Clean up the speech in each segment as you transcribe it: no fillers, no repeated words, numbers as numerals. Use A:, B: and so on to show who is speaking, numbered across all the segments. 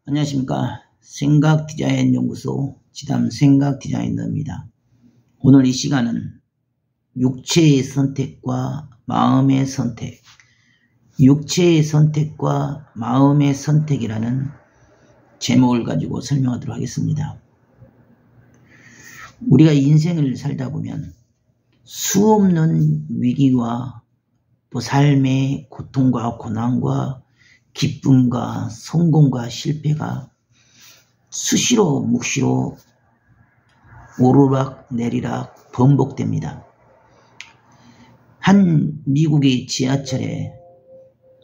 A: 안녕하십니까. 생각디자인연구소 지담 생각디자이너입니다. 오늘 이 시간은 육체의 선택과 마음의 선택, 육체의 선택과 마음의 선택이라는 제목을 가지고 설명하도록 하겠습니다. 우리가 인생을 살다 보면 수없는 위기와 또 삶의 고통과 고난과 기쁨과 성공과 실패가 수시로 묵시로 오르락 내리락 번복됩니다. 한 미국의 지하철에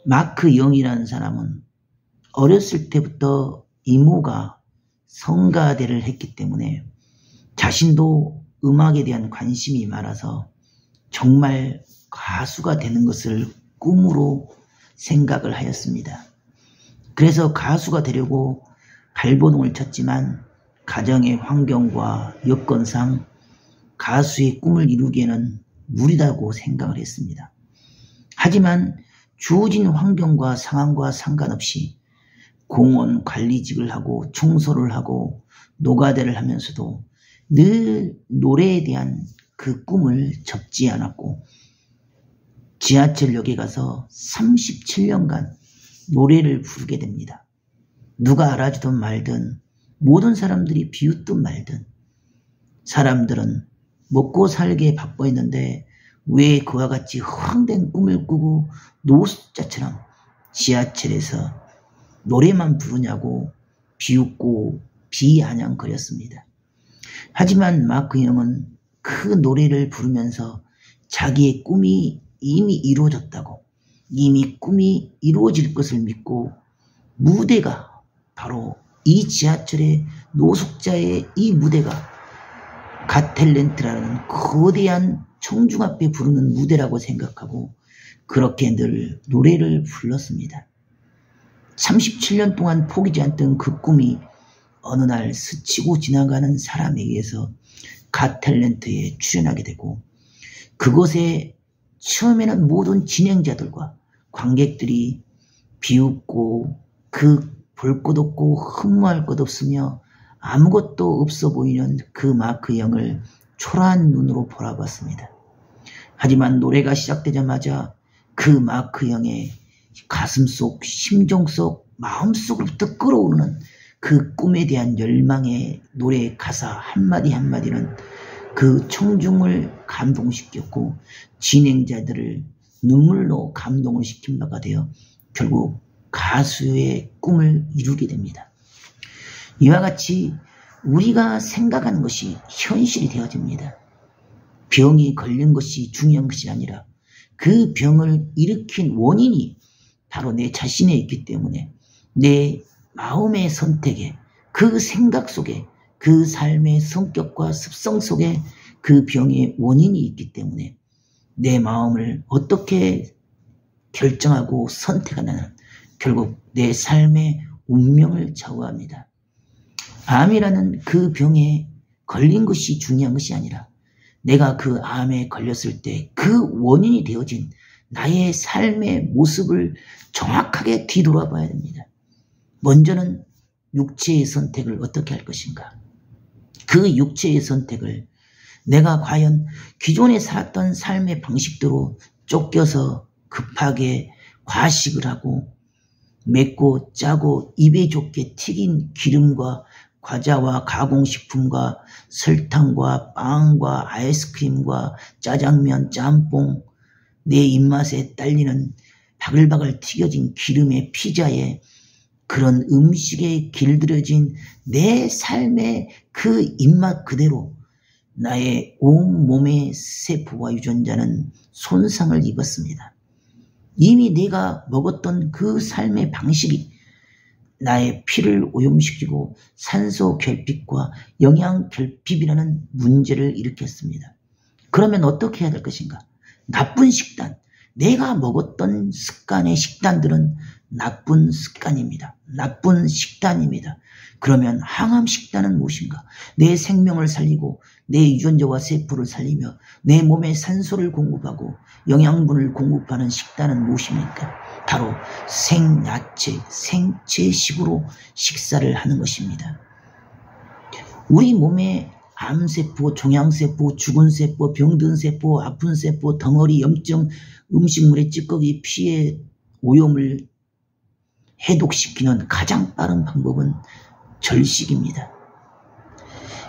A: 마크 영이라는 사람은 어렸을 때부터 이모가 성가대를 했기 때문에 자신도 음악에 대한 관심이 많아서 정말 가수가 되는 것을 꿈으로 생각을 하였습니다. 그래서 가수가 되려고 발버둥을 쳤지만 가정의 환경과 여건상 가수의 꿈을 이루기에는 무리다고 생각을 했습니다. 하지만 주어진 환경과 상황과 상관없이 공원 관리직을 하고 청소를 하고 노가다를 하면서도 늘 노래에 대한 그 꿈을 접지 않았고 지하철역에 가서 37년간 노래를 부르게 됩니다. 누가 알아주든 말든 모든 사람들이 비웃든 말든 사람들은 먹고 살기에 바빠있는데 왜 그와 같이 헛된 꿈을 꾸고 노숙자처럼 지하철에서 노래만 부르냐고 비웃고 비아냥거렸습니다. 하지만 마크 영은 그 노래를 부르면서 자기의 꿈이 이미 이루어졌다고, 이미 꿈이 이루어질 것을 믿고 무대가 바로 이 지하철의 노숙자의 이 무대가 갓탤런트라는 거대한 청중 앞에 부르는 무대라고 생각하고 그렇게 늘 노래를 불렀습니다. 37년 동안 포기지 않던 그 꿈이 어느 날 스치고 지나가는 사람에 의해서 갓탤런트에 출연하게 되고 그곳에 처음에는 모든 진행자들과 관객들이 비웃고 그 볼 것 없고 흠모할 것 없으며 아무것도 없어 보이는 그 마크 영을 초라한 눈으로 바라봤습니다. 하지만 노래가 시작되자마자 그 마크 영의 가슴속, 심정 속, 마음속으로부터 끓어오르는 그 꿈에 대한 열망의 노래의 가사 한마디 한마디는 그 청중을 감동시켰고 진행자들을 눈물로 감동을 시킨 바가 되어 결국 가수의 꿈을 이루게 됩니다. 이와 같이 우리가 생각하는 것이 현실이 되어집니다. 병이 걸린 것이 중요한 것이 아니라 그 병을 일으킨 원인이 바로 내 자신에 있기 때문에 내 마음의 선택에 그 생각 속에 그 삶의 성격과 습성 속에 그 병의 원인이 있기 때문에 내 마음을 어떻게 결정하고 선택하느냐는 결국 내 삶의 운명을 좌우합니다. 암이라는 그 병에 걸린 것이 중요한 것이 아니라 내가 그 암에 걸렸을 때 그 원인이 되어진 나의 삶의 모습을 정확하게 뒤돌아봐야 됩니다. 먼저는 육체의 선택을 어떻게 할 것인가? 그 육체의 선택을 내가 과연 기존에 살았던 삶의 방식대로 쫓겨서 급하게 과식을 하고 맵고 짜고 입에 좋게 튀긴 기름과 과자와 가공식품과 설탕과 빵과 아이스크림과 짜장면, 짬뽕, 내 입맛에 딸리는 바글바글 튀겨진 기름의 피자에 그런 음식에 길들여진 내 삶의 그 입맛 그대로 나의 온몸의 세포와 유전자는 손상을 입었습니다. 이미 내가 먹었던 그 삶의 방식이 나의 피를 오염시키고 산소 결핍과 영양 결핍이라는 문제를 일으켰습니다. 그러면 어떻게 해야 될 것인가? 나쁜 식단, 내가 먹었던 습관의 식단들은 나쁜 습관입니다. 나쁜 식단입니다. 그러면 항암 식단은 무엇인가? 내 생명을 살리고 내 유전자와 세포를 살리며 내 몸에 산소를 공급하고 영양분을 공급하는 식단은 무엇입니까? 바로 생야채, 생채식으로 식사를 하는 것입니다. 우리 몸에 암세포, 종양세포, 죽은세포, 병든세포, 아픈세포, 덩어리, 염증, 음식물의 찌꺼기, 피의 오염을 해독시키는 가장 빠른 방법은 절식입니다.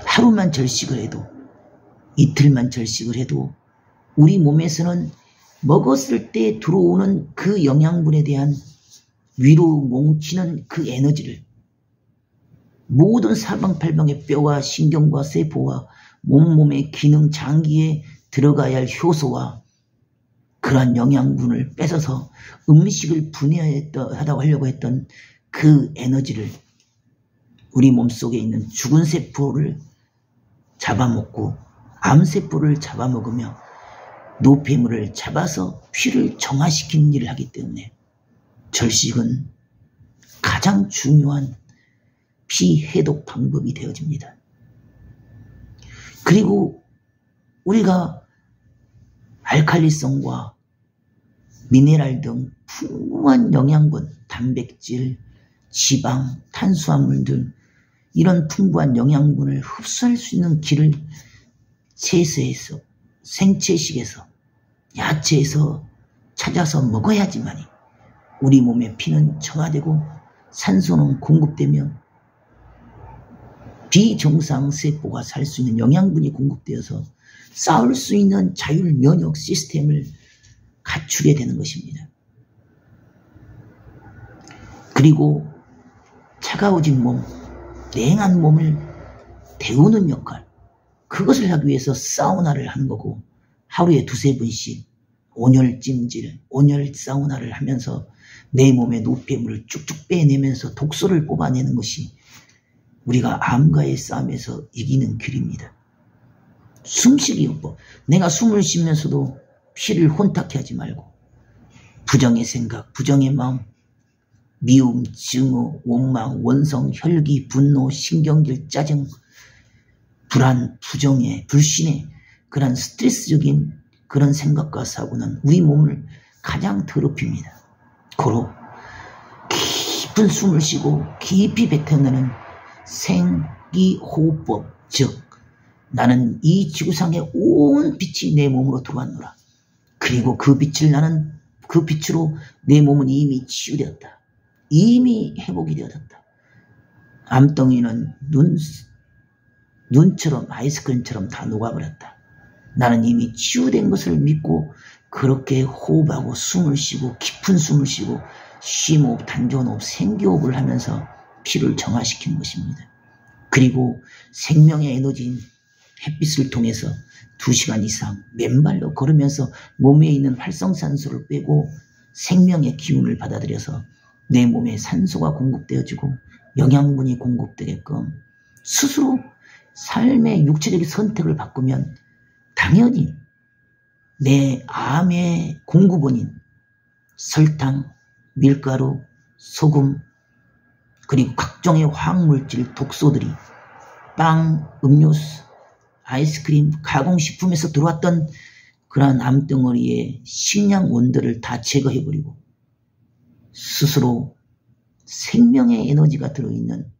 A: 하루만 절식을 해도, 이틀만 절식을 해도 우리 몸에서는 먹었을 때 들어오는 그 영양분에 대한 위로 뭉치는 그 에너지를 모든 사방팔방의 뼈와 신경과 세포와 몸몸의 기능 장기에 들어가야 할 효소와 그러한 영양분을 뺏어서 음식을 분해하다고 하려고 했던 그 에너지를 우리 몸속에 있는 죽은 세포를 잡아먹고 암세포를 잡아먹으며 노폐물을 잡아서 피를 정화시키는 일을 하기 때문에 절식은 가장 중요한 피 해독 방법이 되어집니다. 그리고 우리가 알칼리성과 미네랄 등 풍부한 영양분, 단백질, 지방, 탄수화물들 이런 풍부한 영양분을 흡수할 수 있는 길을 채소에서, 생채식에서, 야채에서 찾아서 먹어야지만이 우리 몸의 피는 정화되고 산소는 공급되며 비정상 세포가 살 수 있는 영양분이 공급되어서 싸울 수 있는 자율 면역 시스템을 갖추게 되는 것입니다. 그리고 차가워진 몸, 냉한 몸을 데우는 역할, 그것을 하기 위해서 사우나를 하는 거고 하루에 두세 번씩 온열 찜질, 온열 사우나를 하면서 내 몸의 노폐물을 쭉쭉 빼내면서 독소를 뽑아내는 것이 우리가 암과의 싸움에서 이기는 길입니다. 숨쉬기 요법. 내가 숨을 쉬면서도 피를 혼탁해 하지 말고 부정의 생각, 부정의 마음, 미움, 증오, 원망, 원성, 혈기, 분노, 신경질, 짜증, 불안, 부정의, 불신의 그런 스트레스적인 그런 생각과 사고는 우리 몸을 가장 더럽힙니다. 고로 깊은 숨을 쉬고 깊이 뱉어내는 생기호흡법, 즉 나는 이 지구상의 온 빛이 내 몸으로 들어왔노라. 그리고 그 빛을 나는 그 빛으로 내 몸은 이미 치유되었다. 이미 회복이 되었다. 암덩이는 눈처럼 아이스크림처럼 다 녹아버렸다. 나는 이미 치유된 것을 믿고 그렇게 호흡하고 숨을 쉬고 깊은 숨을 쉬고 쉼호흡, 단전호흡, 생기호흡을 하면서 피를 정화시키는 것입니다. 그리고 생명의 에너지인 햇빛을 통해서 2시간 이상 맨발로 걸으면서 몸에 있는 활성산소를 빼고 생명의 기운을 받아들여서 내 몸에 산소가 공급되어지고 영양분이 공급되게끔 스스로 삶의 육체적인 선택을 바꾸면 당연히 내 암의 공급원인 설탕, 밀가루, 소금 그리고 각종의 화학물질, 독소들이 빵, 음료수, 아이스크림, 가공식품에서 들어왔던 그러한 암덩어리의 식량 원들을 다 제거해버리고 스스로 생명의 에너지가 들어있는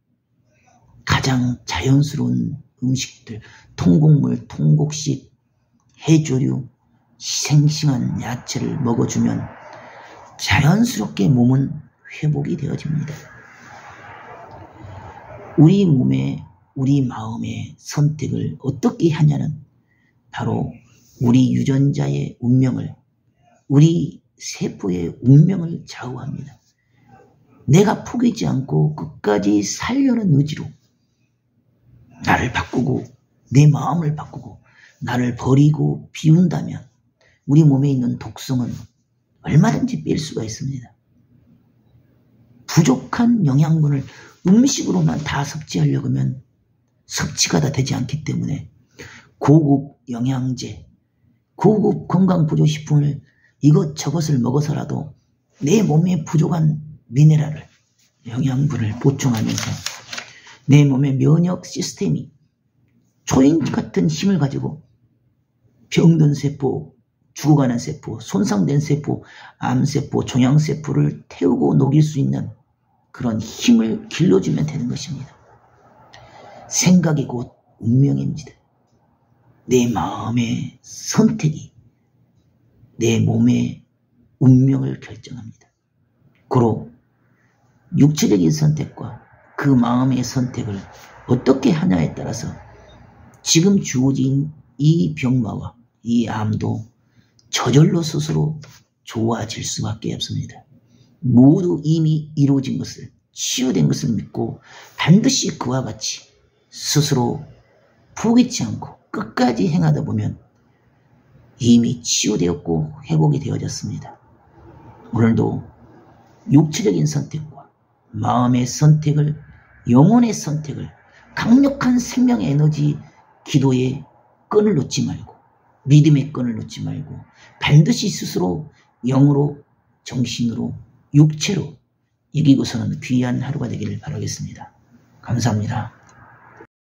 A: 가장 자연스러운 음식들, 통곡물, 통곡식, 해조류, 생싱한 야채를 먹어주면 자연스럽게 몸은 회복이 되어집니다. 우리 몸에 우리 마음의 선택을 어떻게 하냐는 바로 우리 유전자의 운명을, 우리 세포의 운명을 좌우합니다. 내가 포기하지 않고 끝까지 살려는 의지로 나를 바꾸고 내 마음을 바꾸고 나를 버리고 비운다면 우리 몸에 있는 독성은 얼마든지 뺄 수가 있습니다. 부족한 영양분을 음식으로만 다 섭취하려고 하면 섭취가 다 되지 않기 때문에 고급 영양제, 고급 건강보조식품을 이것저것을 먹어서라도 내 몸에 부족한 미네랄을, 영양분을 보충하면서 내 몸의 면역 시스템이 초인 같은 힘을 가지고 병든 세포, 죽어가는 세포, 손상된 세포, 암세포, 종양세포를 태우고 녹일 수 있는 그런 힘을 길러주면 되는 것입니다. 생각이 곧 운명입니다. 내 마음의 선택이 내 몸의 운명을 결정합니다. 고로 육체적인 선택과 그 마음의 선택을 어떻게 하냐에 따라서 지금 주어진 이 병마와 이 암도 저절로 스스로 좋아질 수밖에 없습니다. 모두 이미 이루어진 것을, 치유된 것을 믿고 반드시 그와 같이 스스로 포기치 않고 끝까지 행하다 보면 이미 치유되었고 회복이 되어졌습니다. 오늘도 육체적인 선택과 마음의 선택을, 영혼의 선택을, 강력한 생명의 에너지, 기도의 끈을 놓지 말고, 믿음의 끈을 놓지 말고 반드시 스스로 영으로, 정신으로, 육체로 이기고서는 귀한 하루가 되기를 바라겠습니다. 감사합니다.